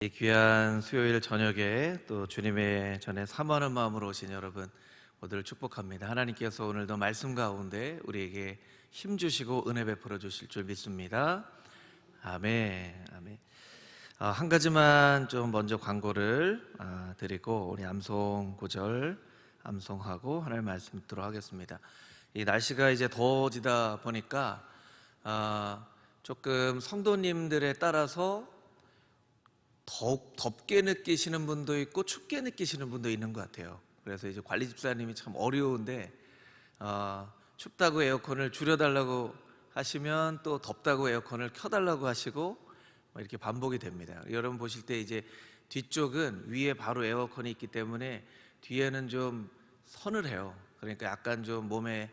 이 귀한 수요일 저녁에 또 주님의 전에 사모하는 마음으로 오신 여러분 모두를 축복합니다. 하나님께서 오늘도 말씀 가운데 우리에게 힘 주시고 은혜 베풀어 주실 줄 믿습니다. 아멘. 아멘. 한 가지만 좀 먼저 광고를 드리고 우리 암송 구절 암송하고 하나님 말씀 듣도록 하겠습니다. 이 날씨가 이제 더워지다 보니까 조금 성도님들에 따라서 더욱 덥게 느끼시는 분도 있고 춥게 느끼시는 분도 있는 것 같아요. 그래서 이제 관리 집사님이 참 어려운데 춥다고 에어컨을 줄여달라고 하시면 또 덥다고 에어컨을 켜달라고 하시고 이렇게 반복이 됩니다. 여러분 보실 때 이제 뒤쪽은 위에 바로 에어컨이 있기 때문에 뒤에는 좀 서늘해요. 그러니까 약간 좀 몸에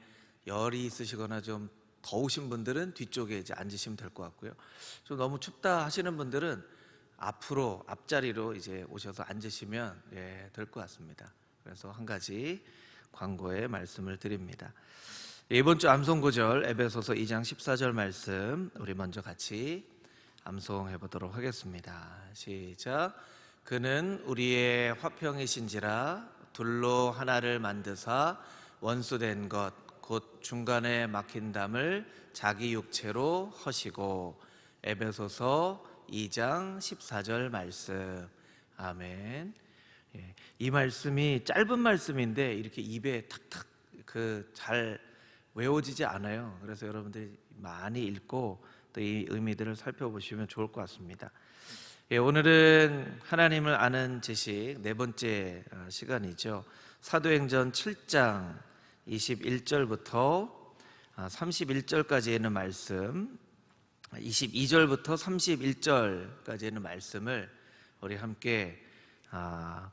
열이 있으시거나 좀 더우신 분들은 뒤쪽에 이제 앉으시면 될 것 같고요. 좀 너무 춥다 하시는 분들은 앞으로 앞자리로 이제 오셔서 앉으시면 될 것 같습니다. 그래서 한 가지 광고의 말씀을 드립니다. 이번 주 암송 구절 에베소서 2장 14절 말씀 우리 먼저 같이 암송해 보도록 하겠습니다. 시작. 그는 우리의 화평이신지라 둘로 하나를 만드사 원수된 것 곧 중간에 막힌 담을 자기 육체로 허시고. 에베소서 2장 14절 말씀. 아멘. 이 말씀이 짧은 말씀인데 이렇게 입에 탁탁 잘 외워지지 않아요. 그래서 여러분들이 많이 읽고 또 이 의미들을 살펴보시면 좋을 것 같습니다. 오늘은 하나님을 아는 지식 네 번째 시간이죠. 사도행전 7장 21절부터 31절까지 있는 말씀, 22절부터 31절까지 있는 말씀을 우리 함께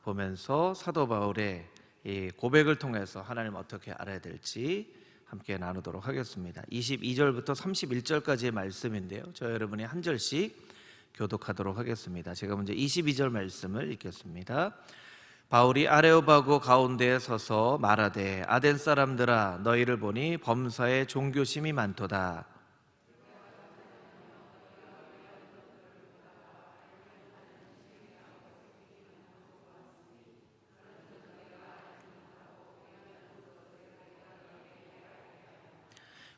보면서 사도 바울의 이 고백을 통해서 하나님을 어떻게 알아야 될지 함께 나누도록 하겠습니다. 22절부터 31절까지의 말씀인데요, 저 여러분이 한 절씩 교독하도록 하겠습니다. 제가 먼저 22절 말씀을 읽겠습니다. 바울이 아레오바고 가운데에 서서 말하되 아덴 사람들아 너희를 보니 범사에 종교심이 많도다.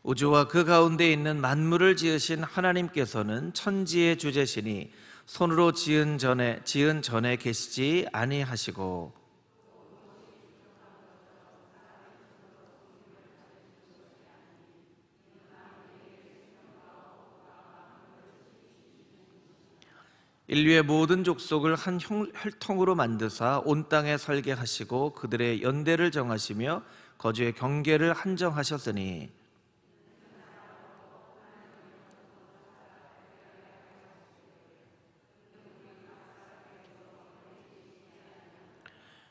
우주와 그 가운데 있는 만물을 지으신 하나님께서는 천지의 주제시니 손으로 지은 전에 계시지 아니하시고 인류의 모든 족속을 한 혈통으로 만드사 온 땅에 살게 하시고 그들의 연대를 정하시며 거주의 경계를 한정하셨으니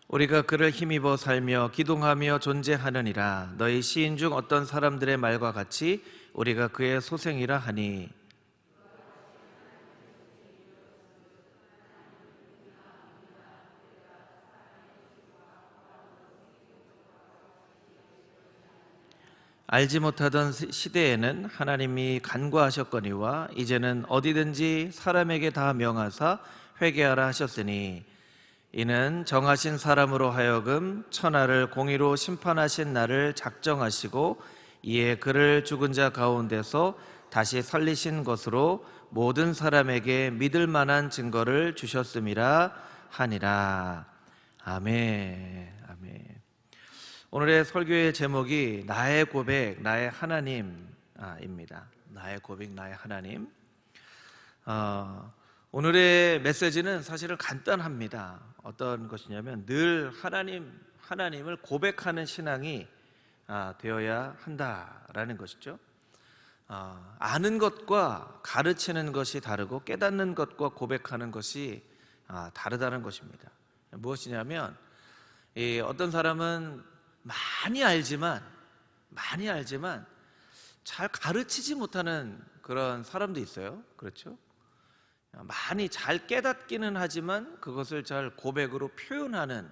우리가 그를 힘입어 살며 기동하며 존재하느니라. 너희 시인 중 어떤 사람들의 말과 같이 우리가 그의 소생이라 하니 알지 못하던 시대에는 하나님이 간과하셨거니와 이제는 어디든지 사람에게 다 명하사 회개하라 하셨으니 이는 정하신 사람으로 하여금 천하를 공의로 심판하신 날을 작정하시고 이에 그를 죽은 자 가운데서 다시 살리신 것으로 모든 사람에게 믿을 만한 증거를 주셨음이라 하니라. 아멘. 아멘. 오늘의 설교의 제목이 나의 고백, 나의 하나님입니다. 나의 고백, 나의 하나님. 오늘의 메시지는 사실은 간단합니다. 어떤 것이냐면 늘 하나님을 고백하는 신앙이 되어야 한다라는 것이죠. 아는 것과 가르치는 것이 다르고 깨닫는 것과 고백하는 것이 다르다는 것입니다. 무엇이냐면 어떤 사람은 많이 알지만 잘 가르치지 못하는 그런 사람도 있어요. 그렇죠? 많이 잘 깨닫기는 하지만 그것을 잘 고백으로 표현하는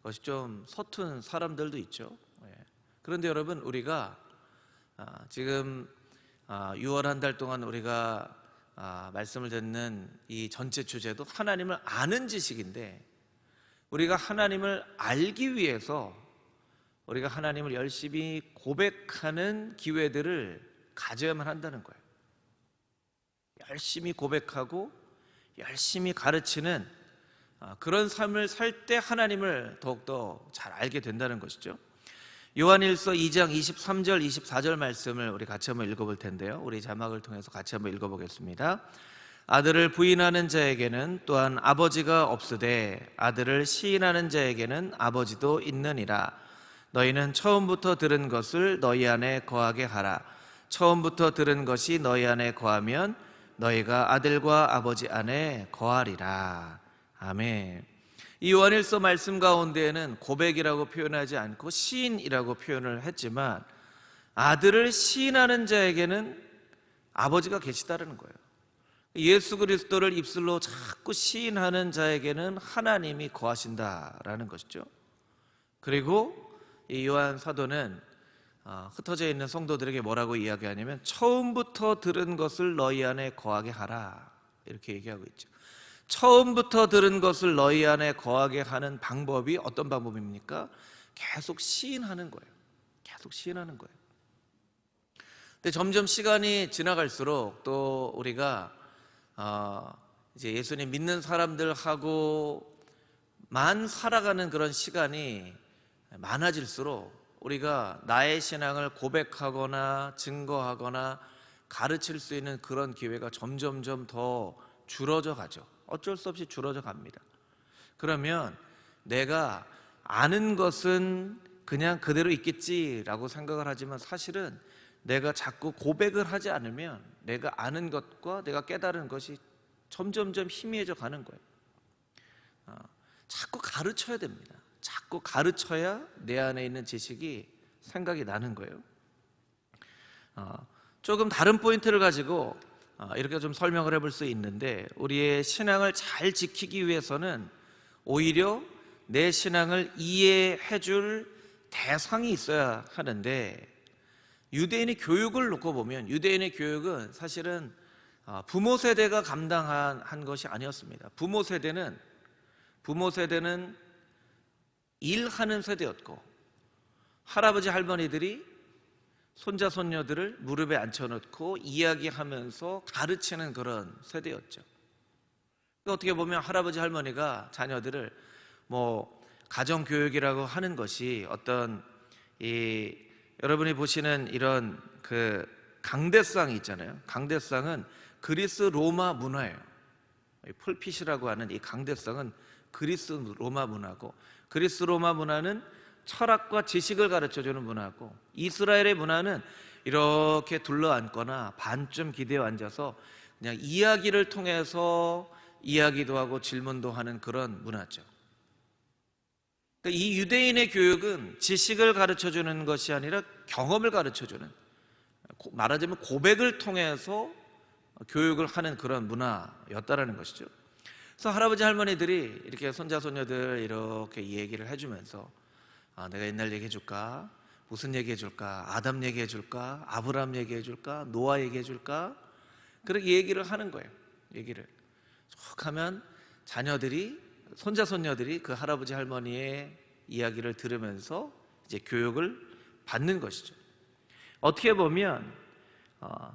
것이 좀 서툰 사람들도 있죠. 그런데 여러분, 우리가 지금 6월 한 달 동안 우리가 말씀을 듣는 이 전체 주제도 하나님을 아는 지식인데, 우리가 하나님을 알기 위해서 우리가 하나님을 열심히 고백하는 기회들을 가져야만 한다는 거예요. 열심히 고백하고 열심히 가르치는 그런 삶을 살 때 하나님을 더욱더 잘 알게 된다는 것이죠. 요한일서 2장 23절 24절 말씀을 우리 같이 한번 읽어볼 텐데요, 우리 자막을 통해서 같이 한번 읽어보겠습니다. 아들을 부인하는 자에게는 또한 아버지가 없으되 아들을 시인하는 자에게는 아버지도 있느니라. 너희는 처음부터 들은 것을 너희 안에 거하게 하라. 처음부터 들은 것이 너희 안에 거하면 너희가 아들과 아버지 안에 거하리라. 아멘. 이 요한일서 말씀 가운데에는 고백이라고 표현하지 않고 시인이라고 표현을 했지만, 아들을 시인하는 자에게는 아버지가 계시다는 거예요. 예수 그리스도를 입술로 자꾸 시인하는 자에게는 하나님이 거하신다라는 것이죠. 그리고 이 요한 사도는 흩어져 있는 성도들에게 뭐라고 이야기하냐면, 처음부터 들은 것을 너희 안에 거하게 하라, 이렇게 얘기하고 있죠. 처음부터 들은 것을 너희 안에 거하게 하는 방법이 어떤 방법입니까? 계속 시인하는 거예요. 계속 시인하는 거예요. 근데 점점 시간이 지나갈수록 또 우리가 이제 예수님 믿는 사람들하고만 살아가는 그런 시간이 많아질수록 우리가 나의 신앙을 고백하거나 증거하거나 가르칠 수 있는 그런 기회가 점점점 더 줄어져 가죠. 어쩔 수 없이 줄어져 갑니다. 그러면 내가 아는 것은 그냥 그대로 있겠지라고 생각을 하지만, 사실은 내가 자꾸 고백을 하지 않으면 내가 아는 것과 내가 깨달은 것이 점점점 희미해져 가는 거예요. 자꾸 가르쳐야 됩니다. 자꾸 가르쳐야 내 안에 있는 지식이 생각이 나는 거예요. 조금 다른 포인트를 가지고 이렇게 좀 설명을 해볼 수 있는데, 우리의 신앙을 잘 지키기 위해서는 오히려 내 신앙을 이해해 줄 대상이 있어야 하는데, 유대인의 교육을 놓고 보면 유대인의 교육은 사실은 부모 세대가 감당한 것이 아니었습니다. 부모 세대는 일하는 세대였고, 할아버지 할머니들이 손자 손녀들을 무릎에 앉혀놓고 이야기하면서 가르치는 그런 세대였죠. 어떻게 보면 할아버지 할머니가 자녀들을 가정교육이라고 하는 것이 어떤 여러분이 보시는 이런 그 강대상이 있잖아요. 강대상은 그리스 로마 문화예요. 폴핏이라고 하는 이 강대상은 그리스 로마 문화고, 그리스 로마 문화는 철학과 지식을 가르쳐주는 문화고, 이스라엘의 문화는 이렇게 둘러앉거나 반쯤 기대어 앉아서 그냥 이야기를 통해서 이야기도 하고 질문도 하는 그런 문화죠. 그러니까 이 유대인의 교육은 지식을 가르쳐주는 것이 아니라 경험을 가르쳐주는, 말하자면 고백을 통해서 교육을 하는 그런 문화였다라는 것이죠. 그래서 할아버지 할머니들이 이렇게 손자 손녀들 이렇게 얘기를 해주면서, 내가 옛날 얘기해 줄까? 무슨 얘기해 줄까? 아담 얘기해 줄까? 아브라함 얘기해 줄까? 노아 얘기해 줄까? 그렇게 얘기를 하는 거예요. 얘기를 쭉 하면 손자 손녀들이 그 할아버지 할머니의 이야기를 들으면서 이제 교육을 받는 것이죠. 어떻게 보면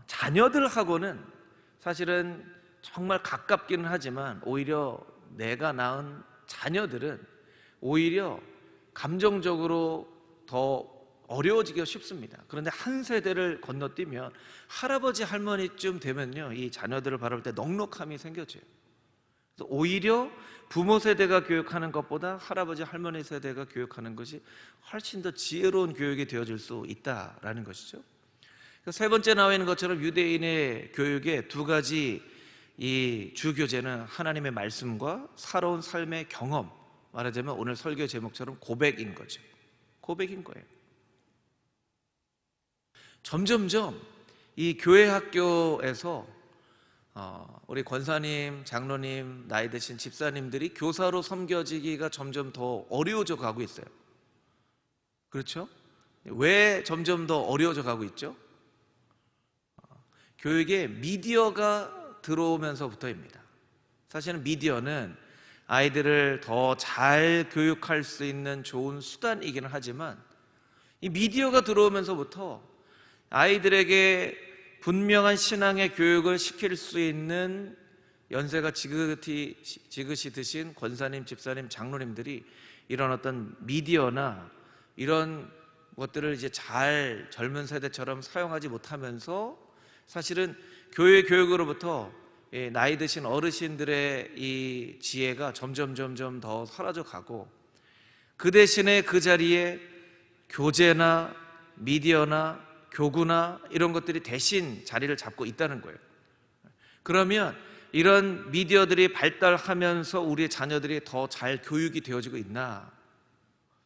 자녀들하고는 사실은 정말 가깝기는 하지만, 오히려 내가 낳은 자녀들은 오히려 감정적으로 더 어려워지기가 쉽습니다. 그런데 한 세대를 건너뛰면 할아버지 할머니쯤 되면요, 이 자녀들을 바라볼 때 넉넉함이 생겨져요. 그래서 오히려 부모 세대가 교육하는 것보다 할아버지 할머니 세대가 교육하는 것이 훨씬 더 지혜로운 교육이 되어질 수 있다라는 것이죠. 세 번째 나와 있는 것처럼 유대인의 교육의 두 가지 이 주교재는 하나님의 말씀과 살아온 삶의 경험, 말하자면 오늘 설교 제목처럼 고백인 거죠. 고백인 거예요. 점점점 이 교회 학교에서 우리 권사님, 장로님, 나이 드신 집사님들이 교사로 섬겨지기가 점점 더 어려워져 가고 있어요. 그렇죠? 왜 점점 더 어려워져 가고 있죠? 교육에 미디어가 들어오면서부터입니다. 사실은 미디어는 아이들을 더 잘 교육할 수 있는 좋은 수단이기는 하지만 이 미디어가 들어오면서부터 아이들에게 분명한 신앙의 교육을 시킬 수 있는 연세가 지긋이 드신 권사님, 집사님, 장로님들이 이런 어떤 미디어나 이런 것들을 이제 잘 젊은 세대처럼 사용하지 못하면서 사실은 교회 교육으로부터 나이 드신 어르신들의 이 지혜가 점점 더 사라져 가고, 그 대신에 그 자리에 교재나 미디어나 교구나 이런 것들이 대신 자리를 잡고 있다는 거예요. 그러면 이런 미디어들이 발달하면서 우리의 자녀들이 더 잘 교육이 되어지고 있나,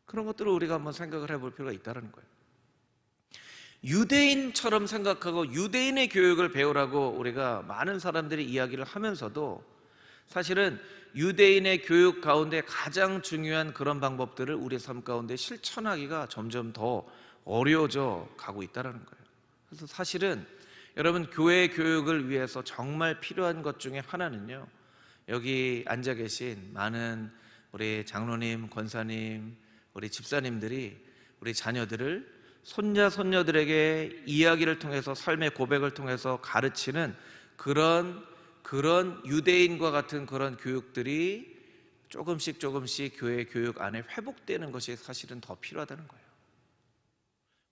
그런 것들을 우리가 한번 생각을 해볼 필요가 있다는 거예요. 유대인처럼 생각하고 유대인의 교육을 배우라고 우리가 많은 사람들이 이야기를 하면서도 사실은 유대인의 교육 가운데 가장 중요한 그런 방법들을 우리 삶 가운데 실천하기가 점점 더 어려워져 가고 있다는 거예요. 그래서 사실은 여러분, 교회 교육을 위해서 정말 필요한 것 중에 하나는요, 여기 앉아 계신 많은 우리 장로님, 권사님, 우리 집사님들이 우리 자녀들을 손자, 손녀들에게 이야기를 통해서, 삶의 고백을 통해서 가르치는 그런 유대인과 같은 그런 교육들이 조금씩 교회 교육 안에 회복되는 것이 사실은 더 필요하다는 거예요.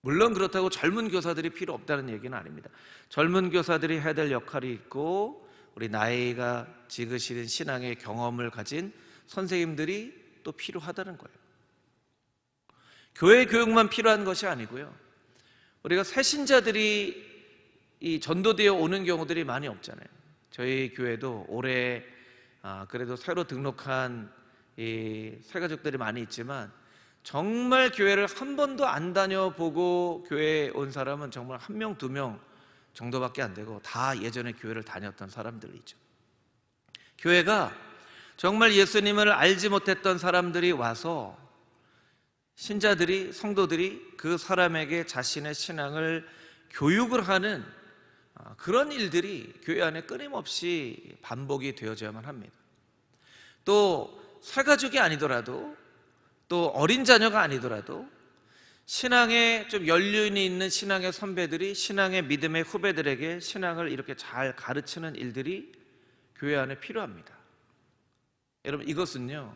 물론 그렇다고 젊은 교사들이 필요 없다는 얘기는 아닙니다. 젊은 교사들이 해야 될 역할이 있고, 우리 나이가 지긋이신 신앙의 경험을 가진 선생님들이 또 필요하다는 거예요. 교회 교육만 필요한 것이 아니고요, 우리가 새신자들이 이 전도되어 오는 경우들이 많이 없잖아요. 저희 교회도 올해 그래도 새로 등록한 이 새가족들이 많이 있지만, 정말 교회를 한 번도 안 다녀보고 교회에 온 사람은 정말 1명, 2명 정도밖에 안 되고, 다 예전에 교회를 다녔던 사람들이죠. 교회가 정말 예수님을 알지 못했던 사람들이 와서 신자들이, 성도들이 그 사람에게 자신의 신앙을 교육을 하는 그런 일들이 교회 안에 끊임없이 반복이 되어져야만 합니다. 또 새가족이 아니더라도, 또 어린 자녀가 아니더라도 신앙에 좀 연륜이 있는 신앙의 선배들이 신앙의 믿음의 후배들에게 신앙을 이렇게 잘 가르치는 일들이 교회 안에 필요합니다. 여러분, 이것은요,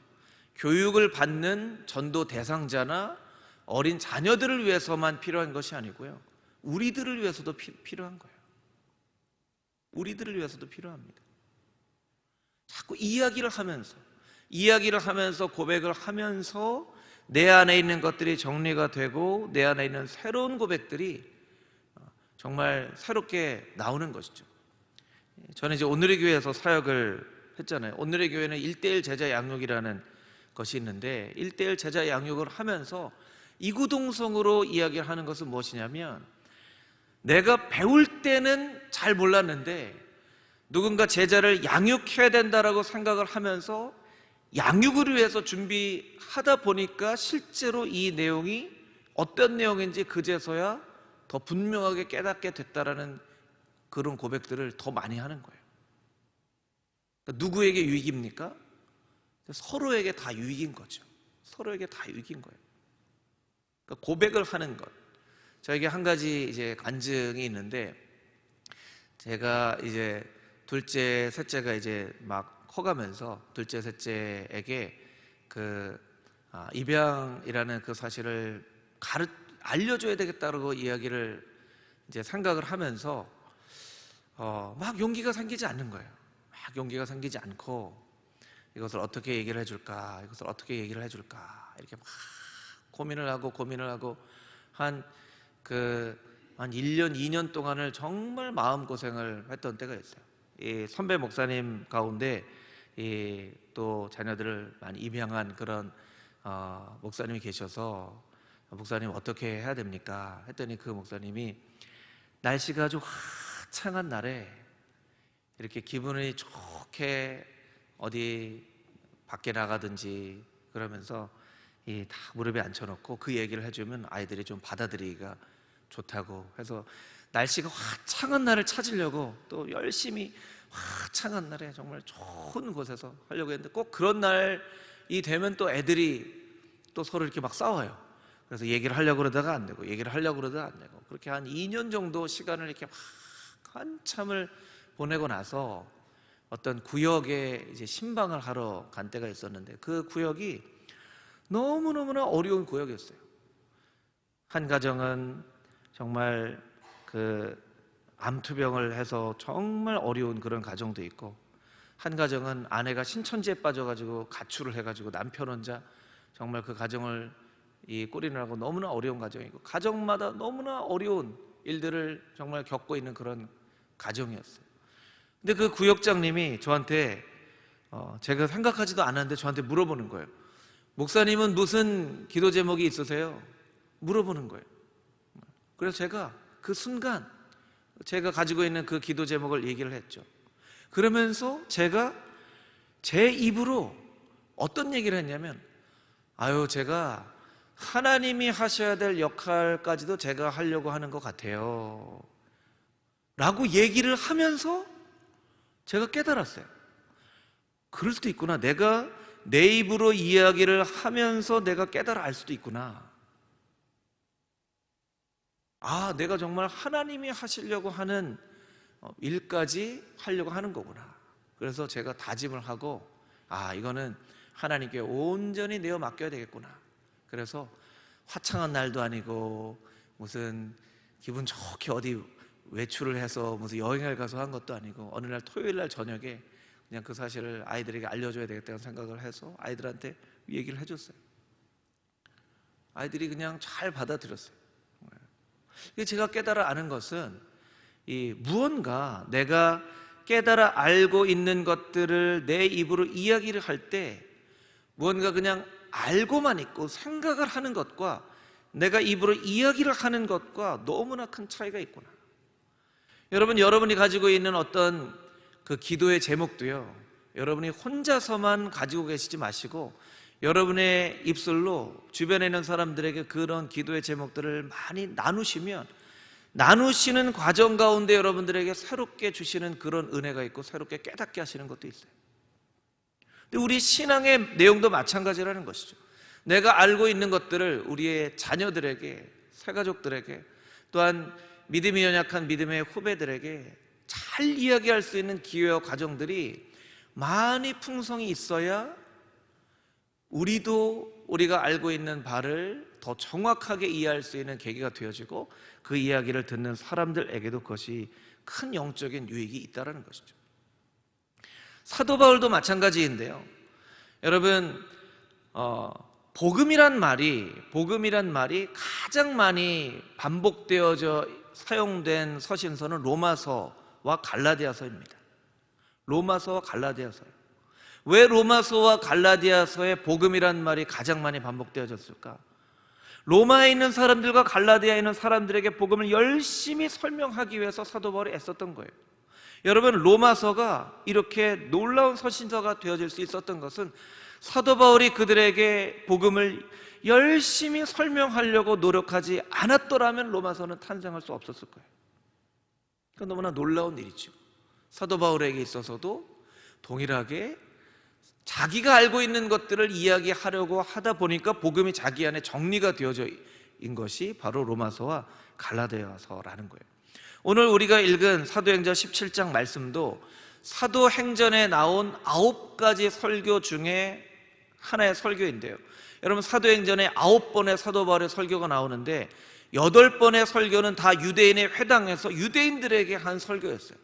교육을 받는 전도 대상자나 어린 자녀들을 위해서만 필요한 것이 아니고요, 우리들을 위해서도 필요한 거예요. 우리들을 위해서도 필요합니다. 자꾸 이야기를 하면서 고백을 하면서 내 안에 있는 것들이 정리가 되고, 내 안에 있는 새로운 고백들이 정말 새롭게 나오는 것이죠. 저는 이제 오늘의 교회에서 사역을 했잖아요. 오늘의 교회는 1:1 제자 양육이라는 것이 있는데, 1:1 제자 양육을 하면서 이구동성으로 이야기를 하는 것은 무엇이냐면, 내가 배울 때는 잘 몰랐는데 누군가 제자를 양육해야 된다라고 생각을 하면서 양육을 위해서 준비하다 보니까 실제로 이 내용이 어떤 내용인지 그제서야 더 분명하게 깨닫게 됐다라는 그런 고백들을 더 많이 하는 거예요. 그러니까 누구에게 유익입니까? 서로에게 다 유익인 거죠. 서로에게 다 유익인 거예요. 그러니까 고백을 하는 것. 저에게 한 가지 이제 간증이 있는데, 제가 이제 둘째, 셋째가 이제 막 커가면서 둘째, 셋째에게 입양이라는 그 사실을 알려줘야 되겠다고 이야기를 이제 생각을 하면서 막 용기가 생기지 않는 거예요. 막 용기가 생기지 않고, 이것을 어떻게 얘기를 해줄까, 이것을 어떻게 얘기를 해줄까, 이렇게 막 고민을 하고 한 1년, 2년 동안을 정말 마음고생을 했던 때가 있어요. 이 선배 목사님 가운데 또 자녀들을 많이 입양한 그런 목사님이 계셔서, 목사님 어떻게 해야 됩니까? 했더니 그 목사님이 날씨가 아주 화창한 날에 이렇게 기분이 좋게 어디 밖에 나가든지 그러면서 다 무릎에 앉혀놓고 그 얘기를 해주면 아이들이 좀 받아들이기가 좋다고 해서, 날씨가 화창한 날을 찾으려고 또 열심히 화창한 날에 정말 좋은 곳에서 하려고 했는데 꼭 그런 날이 되면 또 애들이 또 서로 이렇게 막 싸워요. 그래서 얘기를 하려고 그러다가 안 되고, 얘기를 하려고 그러다가 안 되고, 그렇게 한 2년 정도 시간을 이렇게 막 한참을 보내고 나서 어떤 구역에 이제 신방을 하러 간 때가 있었는데, 그 구역이 너무너무나 어려운 구역이었어요. 한 가정은 정말 그 암투병을 해서 정말 어려운 그런 가정도 있고, 한 가정은 아내가 신천지에 빠져가지고 가출을 해가지고 남편 혼자 정말 그 가정을 이 꾸리느라고 너무나 어려운 가정이고, 가정마다 너무나 어려운 일들을 정말 겪고 있는 그런 가정이었어요. 근데 그 구역장님이 저한테 제가 생각하지도 않았는데 저한테 물어보는 거예요. 목사님은 무슨 기도 제목이 있으세요? 물어보는 거예요. 그래서 제가 그 순간 제가 가지고 있는 그 기도 제목을 얘기를 했죠. 그러면서 제가 제 입으로 어떤 얘기를 했냐면, 제가 하나님이 하셔야 될 역할까지도 제가 하려고 하는 것 같아요 라고 얘기를 하면서 제가 깨달았어요. 그럴 수도 있구나. 내가 내 입으로 이야기를 하면서 내가 깨달아 알 수도 있구나. 내가 정말 하나님이 하시려고 하는 일까지 하려고 하는 거구나. 그래서 제가 다짐을 하고, 이거는 하나님께 온전히 내어 맡겨야 되겠구나. 그래서 화창한 날도 아니고 무슨 기분 좋게 어디 외출을 해서 무슨 여행을 가서 한 것도 아니고, 어느 날 토요일 날 저녁에 그냥 그 사실을 아이들에게 알려줘야 되겠다는 생각을 해서 아이들한테 얘기를 해줬어요. 아이들이 그냥 잘 받아들였어요. 제가 깨달아 아는 것은, 이 무언가 내가 깨달아 알고 있는 것들을 내 입으로 이야기를 할 때, 무언가 그냥 알고만 있고 생각을 하는 것과 내가 입으로 이야기를 하는 것과 너무나 큰 차이가 있구나. 여러분이 가지고 있는 어떤 그 기도의 제목도요, 여러분이 혼자서만 가지고 계시지 마시고 여러분의 입술로 주변에 있는 사람들에게 그런 기도의 제목들을 많이 나누시면, 나누시는 과정 가운데 여러분들에게 새롭게 주시는 그런 은혜가 있고 새롭게 깨닫게 하시는 것도 있어요. 근데 우리 신앙의 내용도 마찬가지라는 것이죠. 내가 알고 있는 것들을 우리의 자녀들에게, 새가족들에게, 또한 믿음이 연약한 믿음의 후배들에게 잘 이야기할 수 있는 기회와 과정들이 많이 풍성히 있어야 우리가 알고 있는 바를 더 정확하게 이해할 수 있는 계기가 되어지고, 그 이야기를 듣는 사람들에게도 그것이 큰 영적인 유익이 있다는 것이죠. 사도 바울도 마찬가지인데요. 여러분, 복음이란 말이 가장 많이 반복되어져 사용된 서신서는 로마서와 갈라디아서입니다. 로마서와 갈라디아서요. 왜 로마서와 갈라디아서에 복음이란 말이 가장 많이 반복되어졌을까? 로마에 있는 사람들과 갈라디아에 있는 사람들에게 복음을 열심히 설명하기 위해서 사도 바울이 애썼던 거예요. 여러분, 로마서가 이렇게 놀라운 서신서가 되어질 수 있었던 것은 사도 바울이 그들에게 복음을 열심히 설명하려고 노력하지 않았더라면 로마서는 탄생할 수 없었을 거예요. 그건 너무나 놀라운 일이죠. 사도 바울에게 있어서도 동일하게 자기가 알고 있는 것들을 이야기하려고 하다 보니까 복음이 자기 안에 정리가 되어져 있는 것이 바로 로마서와 갈라디아서라는 거예요. 오늘 우리가 읽은 사도행전 17장 말씀도 사도행전에 나온 9가지 설교 중에 하나의 설교인데요. 여러분, 사도행전에 9번의 사도 바울의 설교가 나오는데 8번의 설교는 다 유대인의 회당에서 유대인들에게 한 설교였어요.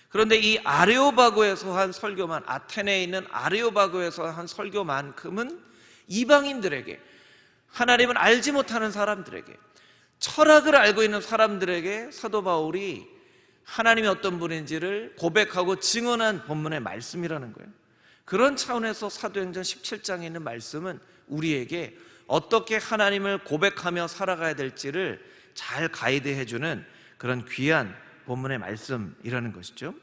그런데 이 아레오바고에서 한 설교만, 아테네에 있는 아레오바고에서 한 설교만큼은 이방인들에게, 하나님을 알지 못하는 사람들에게, 철학을 알고 있는 사람들에게 사도 바울이 하나님이 어떤 분인지를 고백하고 증언한 본문의 말씀이라는 거예요. 그런 차원에서 사도행전 17장에 있는 말씀은 우리에게 어떻게 하나님을 고백하며 살아가야 될지를 잘 가이드해주는 그런 귀한 본문의 말씀이라는 것이죠.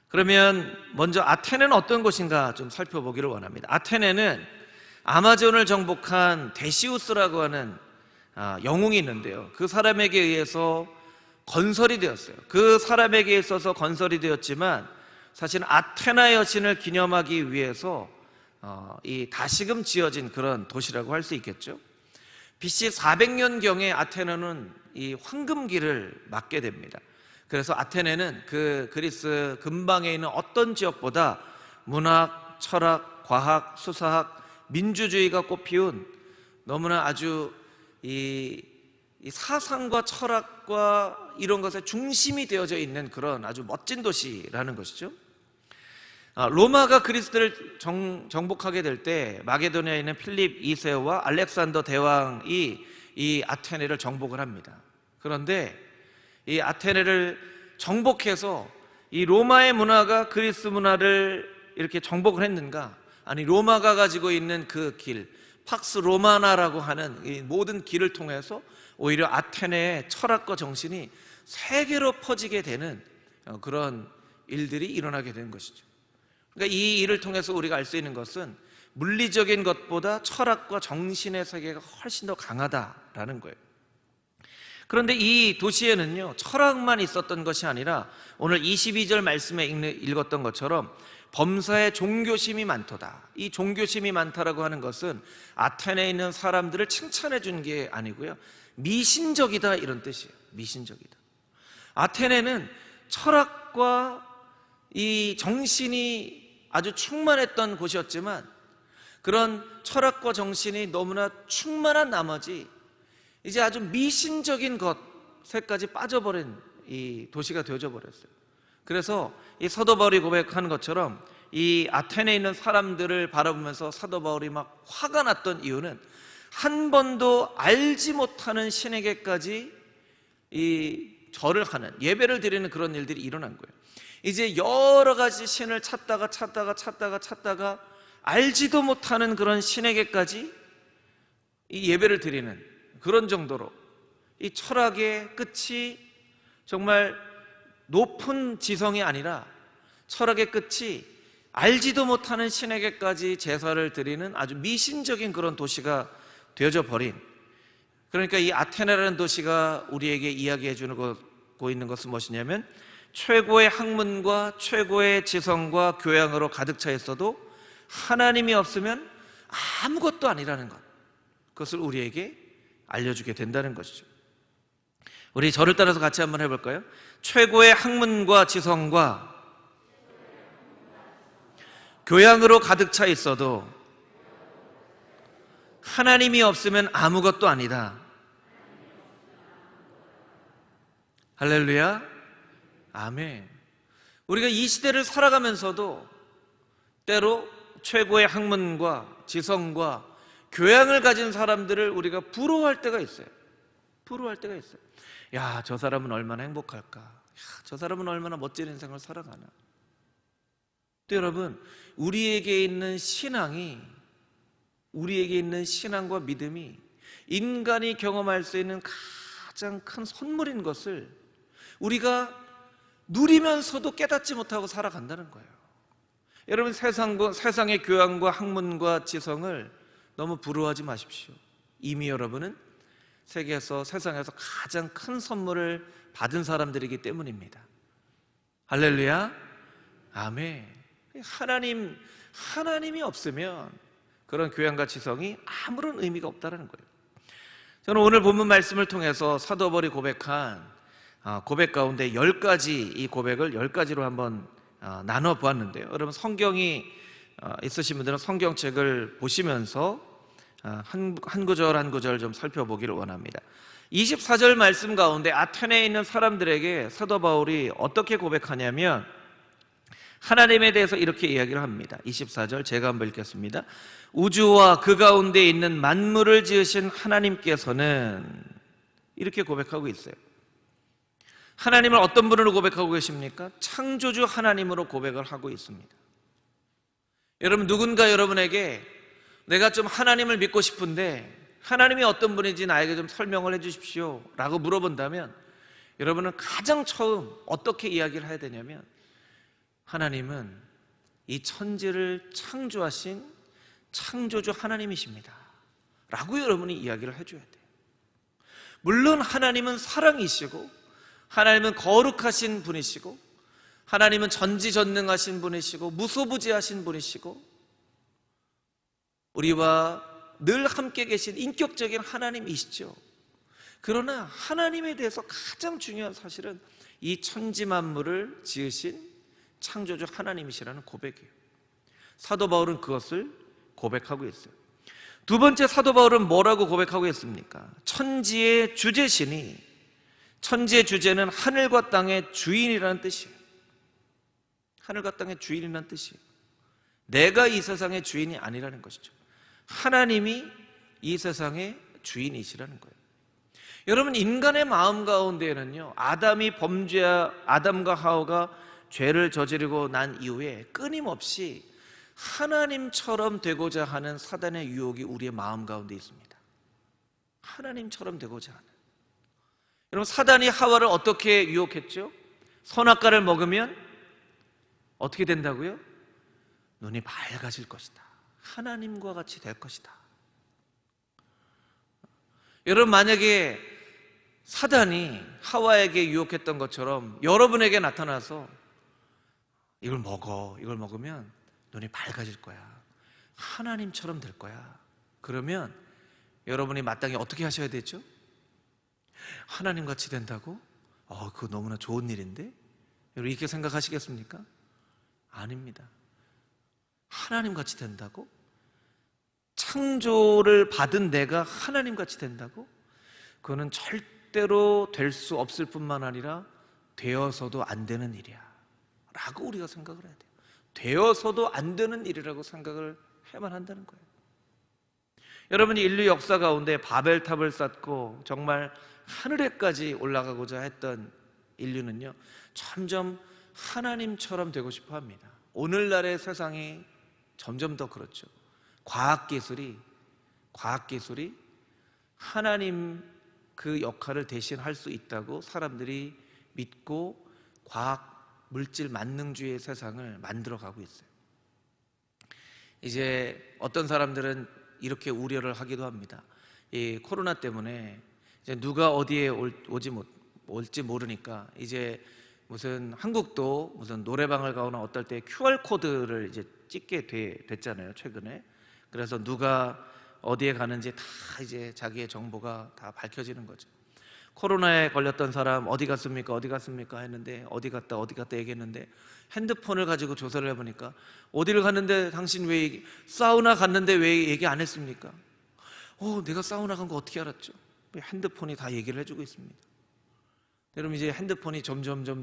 그러면 먼저 아테네는 어떤 곳인가 좀 살펴보기를 원합니다. 아테네는 아마존을 정복한 데시우스라고 하는 영웅이 있는데요, 그 사람에게 의해서 건설이 되었어요. 그 사람에게 있어서 건설이 되었지만 사실은 아테나 여신을 기념하기 위해서 이 다시금 지어진 그런 도시라고 할 수 있겠죠. BC 400년경에 아테네는 이 황금기를 맞게 됩니다. 그래서 아테네는 그 그리스 근방에 있는 어떤 지역보다 문학, 철학, 과학, 수사학, 민주주의가 꽃피운 너무나 아주 이 사상과 철학과 이런 것의 중심이 되어져 있는 그런 아주 멋진 도시라는 것이죠. 로마가 그리스를 정복하게 될 때 마게도니아에 있는 필립 2세와 알렉산더 대왕이 이 아테네를 정복을 합니다. 그런데 이 아테네를 정복해서 이 로마의 문화가 그리스 문화를 이렇게 정복을 했는가? 아니, 로마가 가지고 있는 그 길, 팍스 로마나라고 하는 이 모든 길을 통해서 오히려 아테네의 철학과 정신이 세계로 퍼지게 되는 그런 일들이 일어나게 된 것이죠. 그러니까 이 일을 통해서 우리가 알 수 있는 것은 물리적인 것보다 철학과 정신의 세계가 훨씬 더 강하다라는 거예요. 그런데 이 도시에는요, 철학만 있었던 것이 아니라 오늘 22절 말씀에 읽었던 것처럼 범사에 종교심이 많도다. 이 종교심이 많다라고 하는 것은 아테네에 있는 사람들을 칭찬해 준 게 아니고요, 미신적이다, 이런 뜻이에요. 미신적이다. 아테네는 철학과 이 정신이 아주 충만했던 곳이었지만 그런 철학과 정신이 너무나 충만한 나머지 이제 아주 미신적인 것에까지 빠져버린 이 도시가 되어져 버렸어요. 그래서 이 사도 바울이 고백하는 것처럼 이 아테네에 있는 사람들을 바라보면서 사도 바울이 막 화가 났던 이유는 한 번도 알지 못하는 신에게까지 이 절을 하는, 예배를 드리는 그런 일들이 일어난 거예요. 이제 여러 가지 신을 찾다가 알지도 못하는 그런 신에게까지 이 예배를 드리는 그런 정도로 이 철학의 끝이 정말 높은 지성이 아니라 철학의 끝이 알지도 못하는 신에게까지 제사를 드리는 아주 미신적인 그런 도시가 되어져 버린, 그러니까 이 아테네라는 도시가 우리에게 이야기해 주고 있는 것은 무엇이냐면 최고의 학문과 최고의 지성과 교양으로 가득 차 있어도 하나님이 없으면 아무것도 아니라는 것, 그것을 우리에게 알려주게 된다는 것이죠. 우리 저를 따라서 같이 한번 해볼까요? 최고의 학문과 지성과 교양으로 가득 차 있어도 하나님이 없으면 아무것도 아니다. 할렐루야, 아멘. 우리가 이 시대를 살아가면서도 때로 최고의 학문과 지성과 교양을 가진 사람들을 우리가 부러워할 때가 있어요. 부러워할 때가 있어요. 야, 저 사람은 얼마나 행복할까? 야, 저 사람은 얼마나 멋진 인생을 살아가나? 또 여러분, 우리에게 있는 신앙과 믿음이 인간이 경험할 수 있는 가장 큰 선물인 것을 우리가 누리면서도 깨닫지 못하고 살아간다는 거예요. 여러분, 세상의 교양과 학문과 지성을 너무 부러워하지 마십시오. 이미 여러분은 세상에서 가장 큰 선물을 받은 사람들이기 때문입니다. 할렐루야, 아멘. 하나님이 없으면 그런 교양과 지성이 아무런 의미가 없다는 거예요. 저는 오늘 본문 말씀을 통해서 사도 바울이 고백한 고백 가운데 10가지, 이 고백을 10가지로 한번 나눠 보았는데요. 여러분, 성경이 있으신 분들은 성경책을 보시면서 한 구절 한 구절 좀 살펴보기를 원합니다. 24절 말씀 가운데 아테네에 있는 사람들에게 사도 바울이 어떻게 고백하냐면 하나님에 대해서 이렇게 이야기를 합니다. 24절 제가 한번 읽겠습니다. 우주와 그 가운데 있는 만물을 지으신 하나님께서는, 이렇게 고백하고 있어요. 하나님을 어떤 분으로 고백하고 계십니까? 창조주 하나님으로 고백을 하고 있습니다. 여러분, 누군가 여러분에게 내가 좀 하나님을 믿고 싶은데 하나님이 어떤 분인지 나에게 좀 설명을 해 주십시오 라고 물어본다면 여러분은 가장 처음 어떻게 이야기를 해야 되냐면 하나님은 이 천지를 창조하신 창조주 하나님이십니다 라고 여러분이 이야기를 해줘야 돼요. 물론 하나님은 사랑이시고 하나님은 거룩하신 분이시고, 하나님은 전지전능하신 분이시고, 무소부지하신 분이시고, 우리와 늘 함께 계신 인격적인 하나님이시죠. 그러나 하나님에 대해서 가장 중요한 사실은 이 천지 만물을 지으신 창조주 하나님이시라는 고백이에요. 사도 바울은 그것을 고백하고 있어요. 두 번째, 사도 바울은 뭐라고 고백하고 있습니까? 천지의 주제시니, 천지의 주제는 하늘과 땅의 주인이라는 뜻이에요. 하늘과 땅의 주인이라는 뜻이에요. 내가 이 세상의 주인이 아니라는 것이죠. 하나님이 이 세상의 주인이시라는 거예요. 여러분, 인간의 마음 가운데에는요, 아담과 하와가 죄를 저지르고 난 이후에 끊임없이 하나님처럼 되고자 하는 사단의 유혹이 우리의 마음 가운데 있습니다. 하나님처럼 되고자 하는. 여러분, 사단이 하와를 어떻게 유혹했죠? 선악과를 먹으면 어떻게 된다고요? 눈이 밝아질 것이다. 하나님과 같이 될 것이다. 여러분, 만약에 사단이 하와에게 유혹했던 것처럼 여러분에게 나타나서 이걸 먹으면 눈이 밝아질 거야. 하나님처럼 될 거야. 그러면 여러분이 마땅히 어떻게 하셔야 되죠? 하나님같이 된다고? 그거 너무나 좋은 일인데? 여러분, 이렇게 생각하시겠습니까? 아닙니다. 하나님같이 된다고? 창조를 받은 내가 하나님같이 된다고? 그거는 절대로 될 수 없을 뿐만 아니라 되어서도 안 되는 일이야 라고 우리가 생각을 해야 돼요. 되어서도 안 되는 일이라고 생각을 해만 한다는 거예요. 여러분이 인류 역사 가운데 바벨탑을 쌓고 정말 하늘에까지 올라가고자 했던 인류는요, 점점 하나님처럼 되고 싶어 합니다. 오늘날의 세상이 점점 더 그렇죠. 과학기술이 하나님 그 역할을 대신할 수 있다고 사람들이 믿고 과학, 물질, 만능주의의 세상을 만들어가고 있어요. 이제 어떤 사람들은 이렇게 우려를 하기도 합니다. 이 코로나 때문에 이제 누가 어디에 올지 모르니까 이제 무슨 한국도 무슨 노래방을 가거나 어떨 때 QR코드를 이제 찍게 됐잖아요, 최근에. 그래서 누가 어디에 가는지 다 이제 자기의 정보가 다 밝혀지는 거죠. 코로나에 걸렸던 사람 어디 갔습니까 했는데 어디 갔다 얘기했는데 핸드폰을 가지고 조사를 해보니까 어디를 갔는데 당신 왜 사우나 갔는데 왜 얘기 안 했습니까? 내가 사우나 간 거 어떻게 알았죠? 핸드폰이 다 얘기를 해주고 있습니다. 여러분, 이제 핸드폰이 점점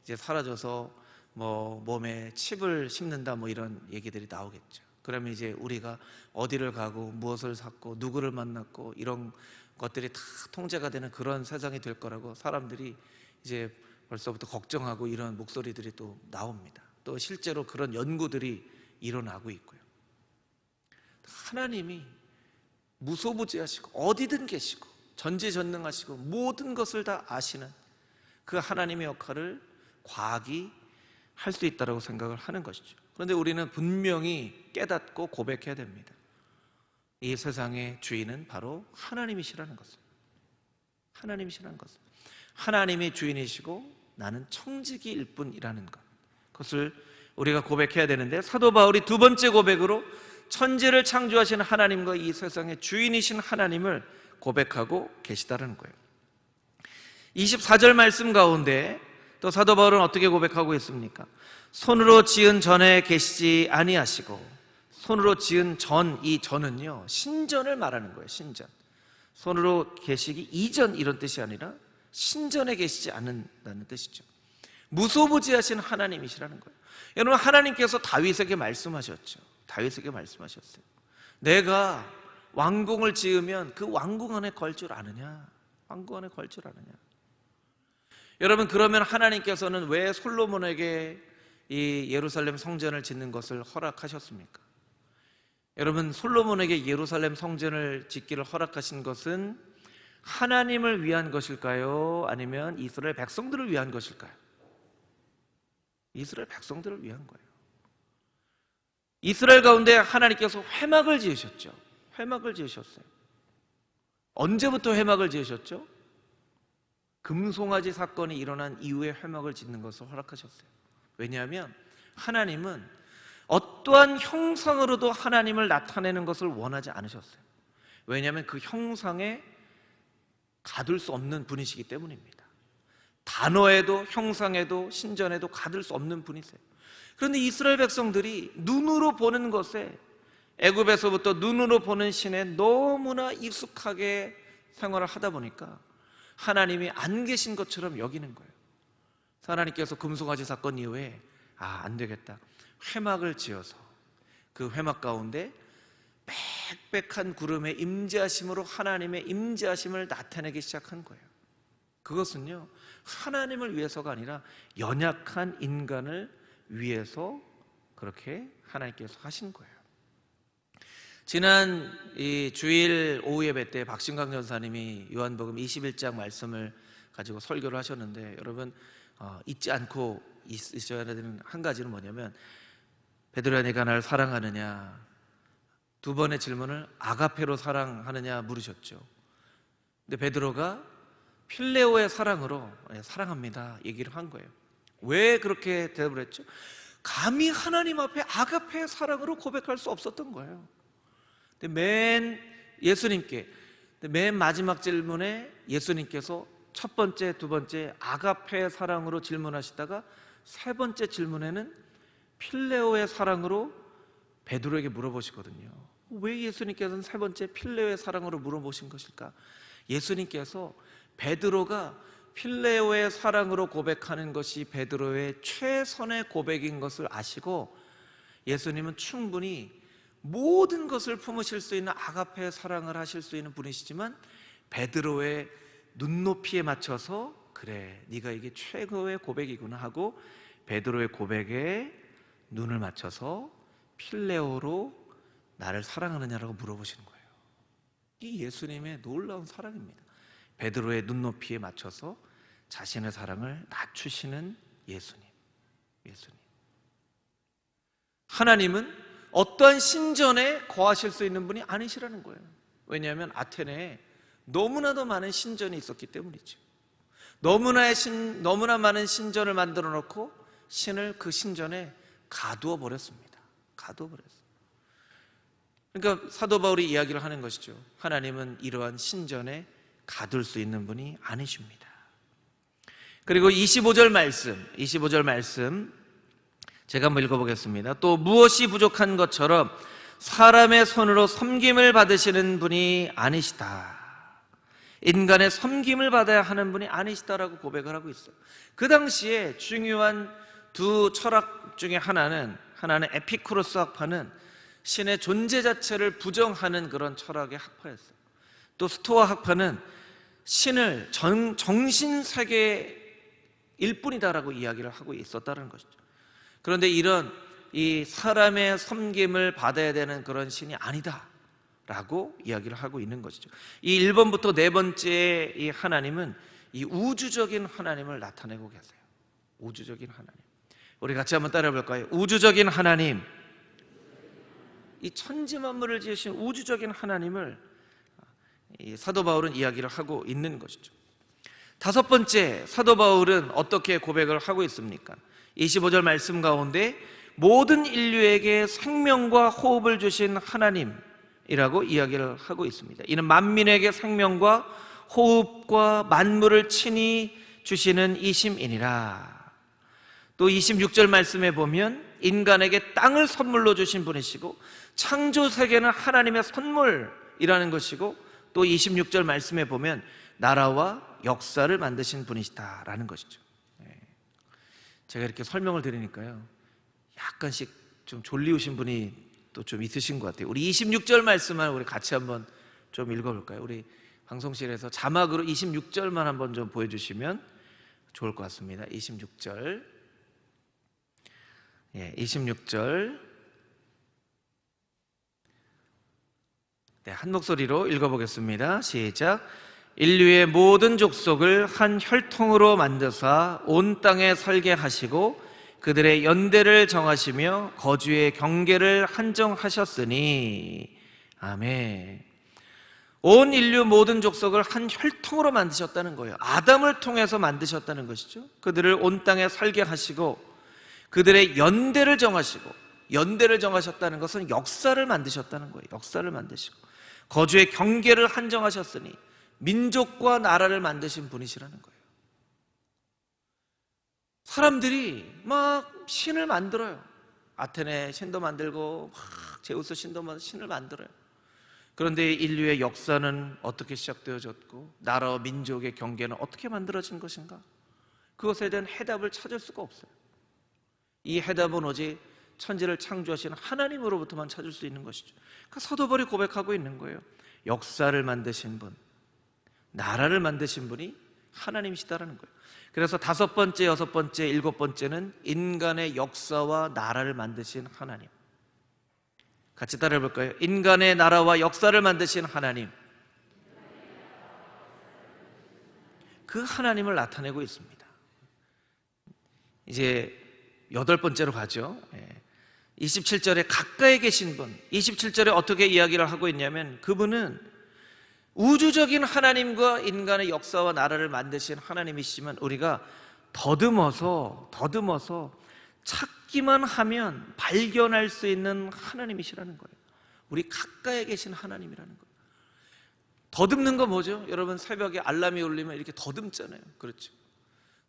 이제 사라져서 뭐 몸에 칩을 심는다 뭐 이런 얘기들이 나오겠죠. 그러면 이제 우리가 어디를 가고 무엇을 샀고 누구를 만났고 이런 것들이 다 통제가 되는 그런 세상이 될 거라고 사람들이 이제 벌써부터 걱정하고 이런 목소리들이 또 나옵니다. 또 실제로 그런 연구들이 일어나고 있고요. 하나님이 무소부지하시고 어디든 계시고 전지전능하시고 모든 것을 다 아시는 그 하나님의 역할을 과학이 할 수 있다고 생각을 하는 것이죠. 그런데 우리는 분명히 깨닫고 고백해야 됩니다. 이 세상의 주인은 바로 하나님이시라는 것을. 하나님이 주인이시고 나는 청지기일 뿐이라는 것, 그것을 우리가 고백해야 되는데, 사도 바울이 두 번째 고백으로 천지를 창조하신 하나님과 이 세상의 주인이신 하나님을 고백하고 계시다는 거예요. 24절 말씀 가운데 또 사도 바울은 어떻게 고백하고 있습니까? 손으로 지은 전에 계시지 아니하시고, 손으로 지은 전, 이 전은요 신전을 말하는 거예요. 신전. 손으로 계시기 이전 이런 뜻이 아니라 신전에 계시지 않는다는 뜻이죠. 무소부지하신 하나님이시라는 거예요. 여러분, 하나님께서 다윗에게 말씀하셨죠. 내가 왕궁을 지으면 그 왕궁 안에 걸 줄 아느냐? 여러분, 그러면 하나님께서는 왜 솔로몬에게 이 예루살렘 성전을 짓는 것을 허락하셨습니까? 여러분, 솔로몬에게 예루살렘 성전을 짓기를 허락하신 것은 하나님을 위한 것일까요? 아니면 이스라엘 백성들을 위한 것일까요? 이스라엘 백성들을 위한 거예요. 이스라엘 가운데 하나님께서 회막을 지으셨죠. 언제부터 회막을 지으셨죠? 금송아지 사건이 일어난 이후에 회막을 짓는 것을 허락하셨어요. 왜냐하면 하나님은 어떠한 형상으로도 하나님을 나타내는 것을 원하지 않으셨어요. 왜냐하면 그 형상에 가둘 수 없는 분이시기 때문입니다. 단어에도 형상에도 신전에도 가둘 수 없는 분이세요. 그런데 이스라엘 백성들이 눈으로 보는 것에, 애굽에서부터 눈으로 보는 신에 너무나 익숙하게 생활을 하다 보니까 하나님이 안 계신 것처럼 여기는 거예요. 하나님께서 금송아지 사건 이후에 안 되겠다, 회막을 지어서 그 회막 가운데 빽빽한 구름의 임재하심으로 하나님의 임재하심을 나타내기 시작한 거예요. 그것은요, 하나님을 위해서가 아니라 연약한 인간을 위해서 그렇게 하나님께서 하신 거예요. 지난 이 주일 오후 예배 때 박신광 전사님이 요한복음 21장 말씀을 가지고 설교를 하셨는데, 여러분 잊지 않고 있어야 되는 한 가지는 뭐냐면, 베드로야 네가 나를 사랑하느냐, 두 번의 질문을 아가페로 사랑하느냐 물으셨죠. 근데 베드로가 필레오의 사랑으로 사랑합니다 얘기를 한 거예요. 왜 그렇게 대답을 했죠? 감히 하나님 앞에 아가페의 사랑으로 고백할 수 없었던 거예요. 근데 맨 마지막 질문에 예수님께서 첫 번째, 두 번째 아가페의 사랑으로 질문하시다가 세 번째 질문에는 필레오의 사랑으로 베드로에게 물어보시거든요. 왜 예수님께서는 세 번째 필레오의 사랑으로 물어보신 것일까? 예수님께서 베드로가 필레오의 사랑으로 고백하는 것이 베드로의 최선의 고백인 것을 아시고, 예수님은 충분히 모든 것을 품으실 수 있는 아가페의 사랑을 하실 수 있는 분이시지만, 베드로의 눈높이에 맞춰서 그래, 네가 이게 최고의 고백이구나 하고 베드로의 고백에 눈을 맞춰서 필레오로 나를 사랑하느냐라고 물어보시는 거예요. 이 예수님의 놀라운 사랑입니다. 베드로의 눈높이에 맞춰서 자신의 사랑을 낮추시는 예수님. 하나님은 어떠한 신전에 거하실 수 있는 분이 아니시라는 거예요. 왜냐하면 아테네에 너무나도 많은 신전이 있었기 때문이죠. 너무나 많은 신전을 만들어 놓고 신을 그 신전에 가두어 버렸습니다. 그러니까 사도 바울이 이야기를 하는 것이죠. 하나님은 이러한 신전에 가둘 수 있는 분이 아니십니다. 그리고 25절 말씀 제가 한번 읽어보겠습니다. 또 무엇이 부족한 것처럼 사람의 손으로 섬김을 받으시는 분이 아니시다. 인간의 섬김을 받아야 하는 분이 아니시다라고 고백을 하고 있어요. 그 당시에 중요한 두 철학 중에 하나는 에피쿠로스 학파는 신의 존재 자체를 부정하는 그런 철학의 학파였어요. 또 스토아 학파는 신을 정신세계일 뿐이다라고 이야기를 하고 있었다는 것이죠. 그런데 이런 이 사람의 섬김을 받아야 되는 그런 신이 아니다라고 이야기를 하고 있는 것이죠. 이 1번부터 네 번째 이 하나님은 이 우주적인 하나님을 나타내고 계세요. 우주적인 하나님. 우리 같이 한번 따라해 볼까요? 우주적인 하나님. 이 천지 만물을 지으신 우주적인 하나님을 이 사도 바울은 이야기를 하고 있는 것이죠. 다섯 번째, 사도 바울은 어떻게 고백을 하고 있습니까? 25절 말씀 가운데 모든 인류에게 생명과 호흡을 주신 하나님이라고 이야기를 하고 있습니다. 이는 만민에게 생명과 호흡과 만물을 친히 주시는 이심이니라. 또 26절 말씀에 보면 인간에게 땅을 선물로 주신 분이시고 창조 세계는 하나님의 선물이라는 것이고, 또 26절 말씀에 보면 나라와 역사를 만드신 분이시다라는 것이죠. 제가 이렇게 설명을 드리니까요, 약간씩 좀 졸리우신 분이 또 좀 있으신 것 같아요. 우리 26절 말씀만 우리 같이 한번 좀 읽어볼까요? 우리 방송실에서 자막으로 26절만 한번 좀 보여주시면 좋을 것 같습니다. 26절. 26절. 한 목소리로 읽어보겠습니다. 시작. 인류의 모든 족속을 한 혈통으로 만드사 온 땅에 살게 하시고 그들의 연대를 정하시며 거주의 경계를 한정하셨으니. 아멘. 온 인류 모든 족속을 한 혈통으로 만드셨다는 거예요. 아담을 통해서 만드셨다는 것이죠. 그들을 온 땅에 살게 하시고 그들의 연대를 정하시고, 연대를 정하셨다는 것은 역사를 만드셨다는 거예요. 역사를 만드시고 거주의 경계를 한정하셨으니 민족과 나라를 만드신 분이시라는 거예요. 사람들이 막 신을 만들어요. 아테네 신도 만들고 막 제우스 신도 만들고 신을 만들어요. 그런데 인류의 역사는 어떻게 시작되어졌고 나라와 민족의 경계는 어떻게 만들어진 것인가? 그것에 대한 해답을 찾을 수가 없어요. 이 해답은 오직 천지를 창조하신 하나님으로부터만 찾을 수 있는 것이죠. 그러니까 사도 바울이 고백하고 있는 거예요. 역사를 만드신 분, 나라를 만드신 분이 하나님이시다라는 거예요. 그래서 5번째, 6번째, 7번째는 인간의 역사와 나라를 만드신 하나님. 같이 따라해 볼까요? 인간의 나라와 역사를 만드신 하나님. 그 하나님을 나타내고 있습니다. 이제 8번째로 가죠. 27절에 가까이 계신 분, 27절에 어떻게 이야기를 하고 있냐면 그분은 우주적인 하나님과 인간의 역사와 나라를 만드신 하나님이시지만 우리가 더듬어서 찾기만 하면 발견할 수 있는 하나님이시라는 거예요. 우리 가까이 계신 하나님이라는 거예요. 더듬는 거 뭐죠? 여러분 새벽에 알람이 울리면 이렇게 더듬잖아요. 그렇죠?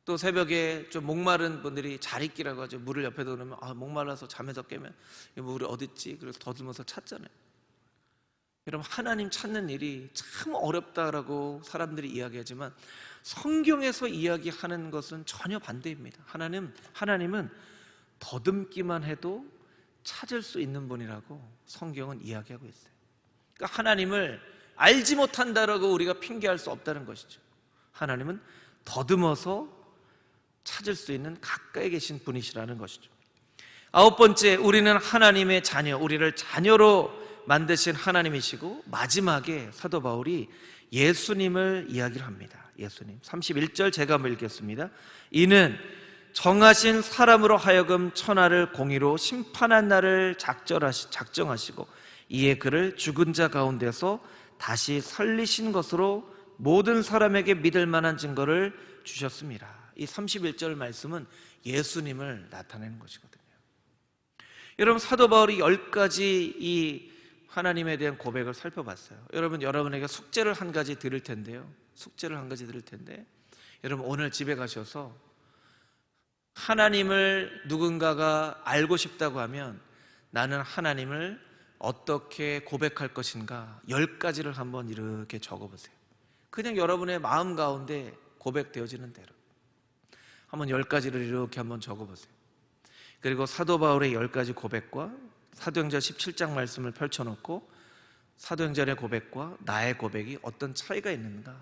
또 새벽에 좀 목마른 분들이 자리끼라고 하죠. 물을 옆에 두면 목말라서 잠에서 깨면 물이 어딨지? 그래서 더듬어서 찾잖아요. 여러분 하나님 찾는 일이 참 어렵다라고 사람들이 이야기하지만 성경에서 이야기하는 것은 전혀 반대입니다. 하나님은 더듬기만 해도 찾을 수 있는 분이라고 성경은 이야기하고 있어요. 그러니까 하나님을 알지 못한다라고 우리가 핑계할 수 없다는 것이죠. 하나님은 더듬어서 찾을 수 있는 가까이 계신 분이시라는 것이죠. 9번째, 우리는 하나님의 자녀, 우리를 자녀로 만드신 하나님이시고 마지막에 사도 바울이 예수님을 이야기를 합니다. 예수님 31절 제가 한번 읽겠습니다. 이는 정하신 사람으로 하여금 천하를 공의로 심판한 날을 작정하시고 이에 그를 죽은 자 가운데서 다시 살리신 것으로 모든 사람에게 믿을 만한 증거를 주셨습니다. 이 31절 말씀은 예수님을 나타내는 것이거든요. 여러분 사도 바울이 10가지 이 하나님에 대한 고백을 살펴봤어요. 여러분에게 숙제를 한 가지 드릴 텐데 여러분 오늘 집에 가셔서 하나님을 누군가가 알고 싶다고 하면 나는 하나님을 어떻게 고백할 것인가 10가지를 한번 이렇게 적어보세요. 그냥 여러분의 마음 가운데 고백되어지는 대로 한번 10가지를 이렇게 한번 적어보세요. 그리고 사도 바울의 10가지 고백과 사도행전 17장 말씀을 펼쳐놓고 사도행전의 고백과 나의 고백이 어떤 차이가 있는가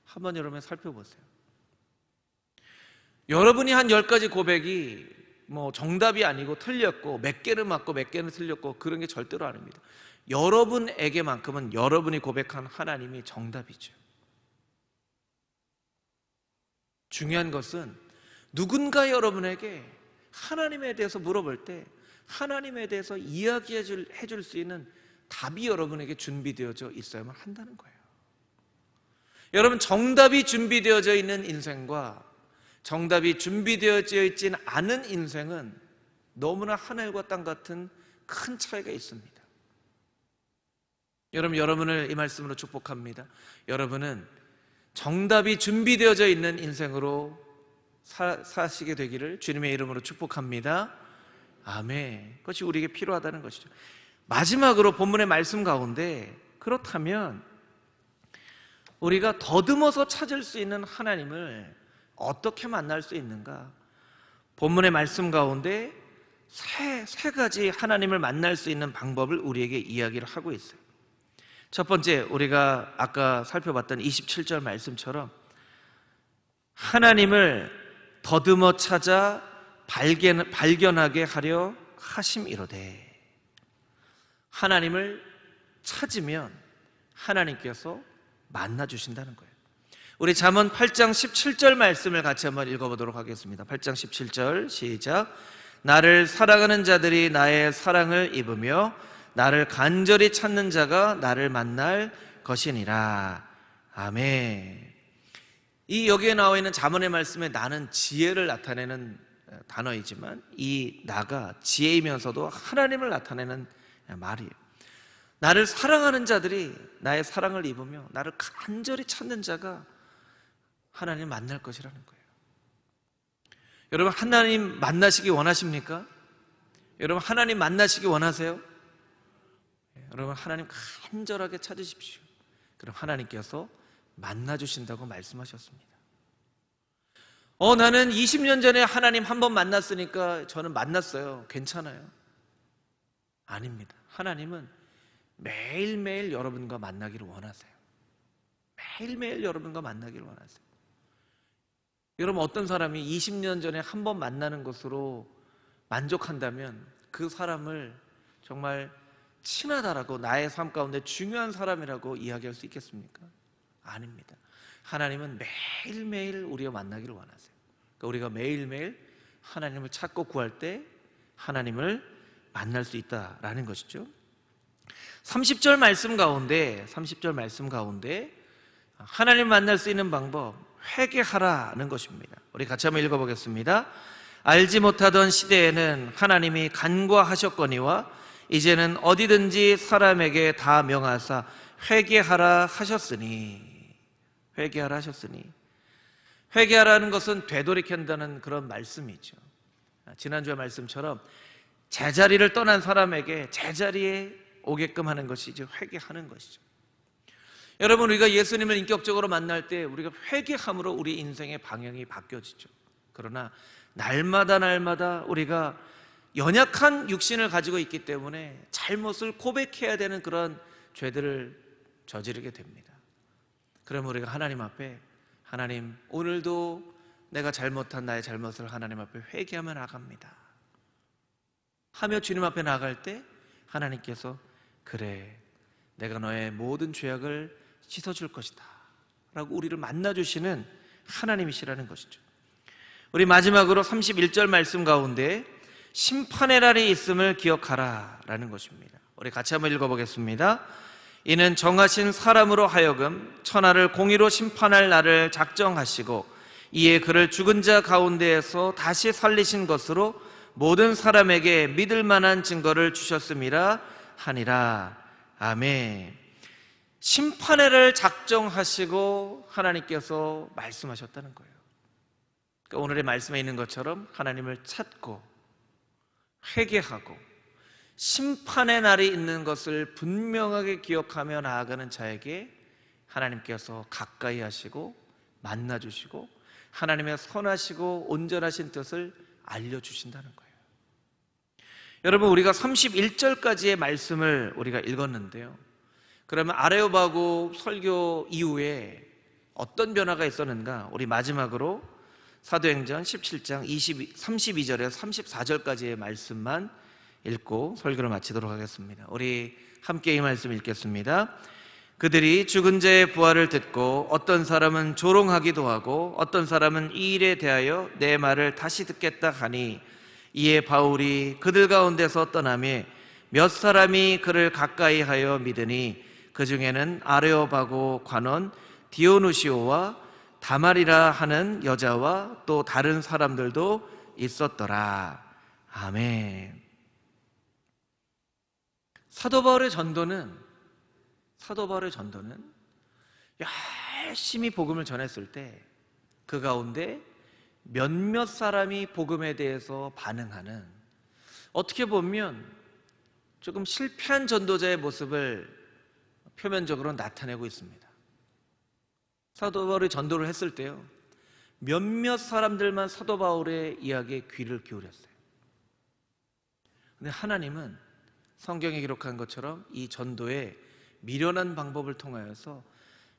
한번 여러분 살펴보세요. 여러분이 한 10가지 고백이 정답이 아니고 틀렸고 몇 개는 맞고 몇 개는 틀렸고 그런 게 절대로 아닙니다. 여러분에게만큼은 여러분이 고백한 하나님이 정답이죠. 중요한 것은 누군가 여러분에게 하나님에 대해서 물어볼 때 하나님에 대해서 이야기해 줄 수 있는 답이 여러분에게 준비되어져 있어야만 한다는 거예요. 여러분 정답이 준비되어져 있는 인생과 정답이 준비되어져 있진 않은 인생은 너무나 하늘과 땅 같은 큰 차이가 있습니다. 여러분을 이 말씀으로 축복합니다. 여러분은 정답이 준비되어져 있는 인생으로 사시게 되기를 주님의 이름으로 축복합니다. 아멘. 그것이 우리에게 필요하다는 것이죠. 마지막으로 본문의 말씀 가운데 그렇다면 우리가 더듬어서 찾을 수 있는 하나님을 어떻게 만날 수 있는가? 본문의 말씀 가운데 세 가지 하나님을 만날 수 있는 방법을 우리에게 이야기를 하고 있어요. 첫 번째, 우리가 아까 살펴봤던 27절 말씀처럼 하나님을 더듬어 찾아 발견하게 하려 하심이로되, 하나님을 찾으면 하나님께서 만나주신다는 거예요. 우리 잠언 8장 17절 말씀을 같이 한번 읽어보도록 하겠습니다. 8장 17절 시작. 나를 사랑하는 자들이 나의 사랑을 입으며 나를 간절히 찾는 자가 나를 만날 것이니라. 아멘. 이 여기에 나와 있는 잠언의 말씀에 나는 지혜를 나타내는 단어이지만 이 나가 지혜이면서도 하나님을 나타내는 말이에요. 나를 사랑하는 자들이 나의 사랑을 입으며 나를 간절히 찾는 자가 하나님을 만날 것이라는 거예요. 여러분, 하나님 만나시기 원하십니까? 여러분, 하나님 만나시기 원하세요? 여러분, 하나님 간절하게 찾으십시오. 그럼 하나님께서 만나주신다고 말씀하셨습니다. 나는 20년 전에 하나님 한 번 만났으니까 저는 만났어요, 괜찮아요. 아닙니다. 하나님은 매일매일 여러분과 만나기를 원하세요. 매일매일 여러분과 만나기를 원하세요. 여러분, 어떤 사람이 20년 전에 한 번 만나는 것으로 만족한다면 그 사람을 정말 친하다라고, 나의 삶 가운데 중요한 사람이라고 이야기할 수 있겠습니까? 아닙니다. 하나님은 매일매일 우리와 만나기를 원하세요. 그러니까 우리가 매일매일 하나님을 찾고 구할 때 하나님을 만날 수 있다라는 것이죠. 30절 말씀 가운데 하나님 만날 수 있는 방법, 회개하라는 것입니다. 우리 같이 한번 읽어보겠습니다. 알지 못하던 시대에는 하나님이 간과하셨거니와 이제는 어디든지 사람에게 다 명하사 회개하라 하셨으니. 회개하라 하셨으니, 회개하라는 것은 되돌이킨다는 그런 말씀이죠. 지난주의 말씀처럼 제자리를 떠난 사람에게 제자리에 오게끔 하는 것이 이제 회개하는 것이죠. 여러분, 우리가 예수님을 인격적으로 만날 때 우리가 회개함으로 우리 인생의 방향이 바뀌어지죠. 그러나 날마다 우리가 연약한 육신을 가지고 있기 때문에 잘못을 고백해야 되는 그런 죄들을 저지르게 됩니다. 그러면 우리가 하나님 앞에, 하나님, 오늘도 내가 잘못한 나의 잘못을 하나님 앞에 회개하며 나갑니다 하며 주님 앞에 나갈 때 하나님께서 그래, 내가 너의 모든 죄악을 씻어줄 것이다 라고 우리를 만나주시는 하나님이시라는 것이죠. 우리 마지막으로 31절 말씀 가운데 심판의 날이 있음을 기억하라 라는 것입니다. 우리 같이 한번 읽어보겠습니다. 이는 정하신 사람으로 하여금 천하를 공의로 심판할 날을 작정하시고 이에 그를 죽은 자 가운데에서 다시 살리신 것으로 모든 사람에게 믿을 만한 증거를 주셨음이라 하니라. 아멘. 심판의 날을 작정하시고 하나님께서 말씀하셨다는 거예요. 그러니까 오늘의 말씀에 있는 것처럼 하나님을 찾고 회개하고 심판의 날이 있는 것을 분명하게 기억하며 나아가는 자에게 하나님께서 가까이 하시고 만나주시고 하나님의 선하시고 온전하신 뜻을 알려주신다는 거예요. 여러분, 우리가 31절까지의 말씀을 우리가 읽었는데요, 그러면 아레오바고 설교 이후에 어떤 변화가 있었는가? 우리 마지막으로 사도행전 17장 32절에서 34절까지의 말씀만 읽고 설교를 마치도록 하겠습니다. 우리 함께 이 말씀 읽겠습니다. 그들이 죽은 자의 부활을 듣고 어떤 사람은 조롱하기도 하고 어떤 사람은 이 일에 대하여 내 말을 다시 듣겠다 하니 이에 바울이 그들 가운데서 떠나며 몇 사람이 그를 가까이 하여 믿으니 그 중에는 아레오바고 관원 디오누시오와 다말이라 하는 여자와 또 다른 사람들도 있었더라. 아멘. 사도 바울의 전도는 열심히 복음을 전했을 때 그 가운데 몇몇 사람이 복음에 대해서 반응하는, 어떻게 보면 조금 실패한 전도자의 모습을 표면적으로 나타내고 있습니다. 사도 바울이 전도를 했을 때요, 몇몇 사람들만 사도 바울의 이야기에 귀를 기울였어요. 근데 하나님은 성경에 기록한 것처럼 이 전도의 미련한 방법을 통하여서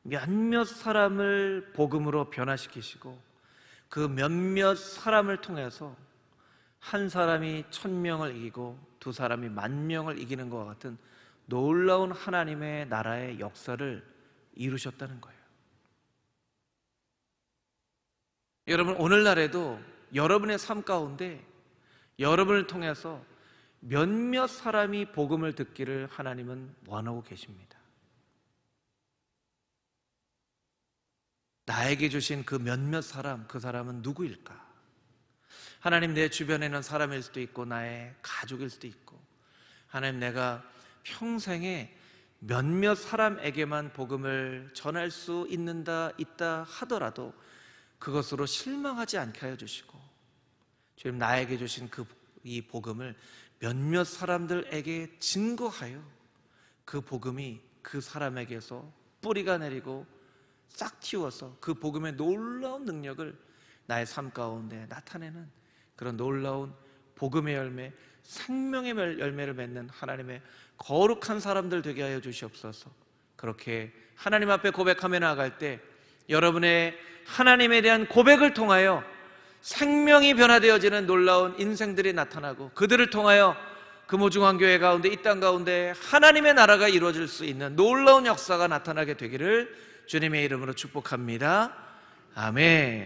몇몇 사람을 복음으로 변화시키시고 그 몇몇 사람을 통해서 한 사람이 1000명을 이기고 두 사람이 10,000명을 이기는 것과 같은 놀라운 하나님의 나라의 역사를 이루셨다는 거예요. 여러분, 오늘날에도 여러분의 삶 가운데 여러분을 통해서 몇몇 사람이 복음을 듣기를 하나님은 원하고 계십니다. 나에게 주신 그 몇몇 사람, 그 사람은 누구일까? 하나님, 내 주변에 있는 사람일 수도 있고 나의 가족일 수도 있고, 하나님, 내가 평생에 몇몇 사람에게만 복음을 전할 수 있다 하더라도 그것으로 실망하지 않게 하여 주시고, 주님, 나에게 주신 이 복음을 몇몇 사람들에게 증거하여 그 복음이 그 사람에게서 뿌리가 내리고 싹 틔워서 그 복음의 놀라운 능력을 나의 삶 가운데 나타내는 그런 놀라운 복음의 열매, 생명의 열매를 맺는 하나님의 거룩한 사람들 되게 하여 주시옵소서. 그렇게 하나님 앞에 고백하며 나아갈 때 여러분의 하나님에 대한 고백을 통하여 생명이 변화되어지는 놀라운 인생들이 나타나고, 그들을 통하여 금호중앙교회 가운데, 이 땅 가운데 하나님의 나라가 이루어질 수 있는 놀라운 역사가 나타나게 되기를 주님의 이름으로 축복합니다. 아멘.